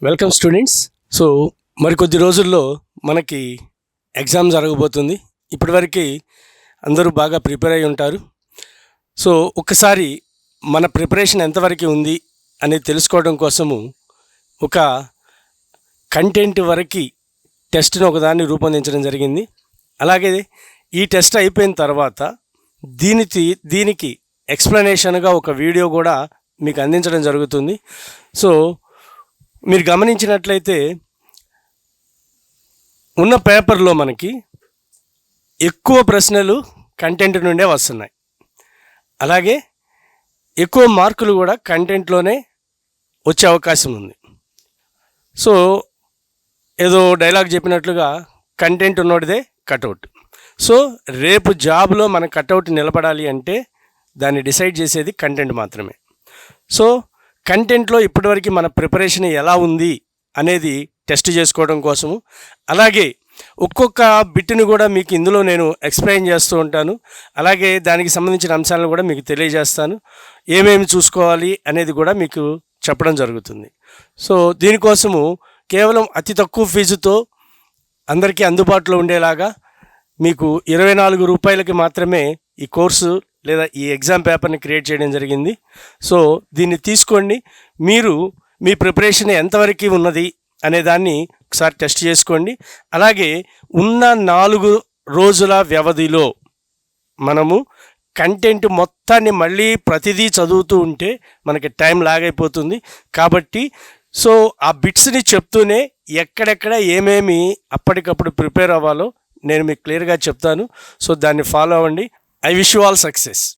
Welcome students. So మరికొద్ది రోజుల్లో మనకి ఎగ్జామ్ జరగబోతుంది. ఇప్పటివరకు అందరూ బాగా ప్రిపేర్ అయి ఉంటారు. సో ఒకసారి మన ప్రిపరేషన్ ఎంతవరకు ఉంది అనేది తెలుసుకోవడం కోసము ఒక కంటెంట్ వరకు టెస్ట్ను ఒకదాన్ని రూపొందించడం జరిగింది. అలాగే ఈ టెస్ట్ అయిపోయిన తర్వాత దీనికి ఎక్స్ప్లెనేషన్గా ఒక వీడియో కూడా మీకు అందించడం జరుగుతుంది. సో మీరు గమనించినట్లయితే ఉన్న పేపర్లో మనకి ఎక్కువ ప్రశ్నలు కంటెంట్ నుండే వస్తున్నాయి. అలాగే ఎక్కువ మార్కులు కూడా కంటెంట్లోనే వచ్చే అవకాశం ఉంది. సో ఏదో డైలాగ్ చెప్పినట్లుగా కంటెంట్ ఉన్నోడిదే కటౌట్. సో రేపు జాబ్లో మన కటౌట్ నిలబడాలి అంటే దాన్ని డిసైడ్ చేసేది కంటెంట్ మాత్రమే. సో కంటెంట్లో ఇప్పటివరకు మన ప్రిపరేషన్ ఎలా ఉంది అనేది టెస్ట్ చేసుకోవడం కోసము, అలాగే ఒక్కొక్క బిట్ని కూడా మీకు ఇందులో నేను ఎక్స్ప్లెయిన్ చేస్తూ ఉంటాను. అలాగే దానికి సంబంధించిన అంశాలను కూడా మీకు తెలియజేస్తాను. ఏమేమి చూసుకోవాలి అనేది కూడా మీకు చెప్పడం జరుగుతుంది. సో దీనికోసము కేవలం అతి తక్కువ ఫీజుతో అందరికీ అందుబాటులో ఉండేలాగా మీకు 24 రూపాయలకి మాత్రమే ఈ కోర్సు లేదా ఈ ఎగ్జామ్ పేపర్ని క్రియేట్ చేయడం జరిగింది. సో దీన్ని తీసుకోండి. మీరు మీ ప్రిపరేషన్ ఎంతవరకు ఉన్నది అనే దాన్ని ఒకసారి టెస్ట్ చేసుకోండి. అలాగే ఉన్న 4 రోజుల వ్యవధిలో మనము కంటెంట్ మొత్తాన్ని మళ్ళీ ప్రతిదీ చదువుతూ ఉంటే మనకి టైం లాగైపోతుంది. కాబట్టి సో ఆ బిట్స్ని చెప్తూనే ఎక్కడెక్కడ ఏమేమి అప్పటికప్పుడు ప్రిపేర్ అవ్వాలో నేను మీకు క్లియర్గా చెప్తాను. సో దాన్ని ఫాలో అవ్వండి. I wish you all success.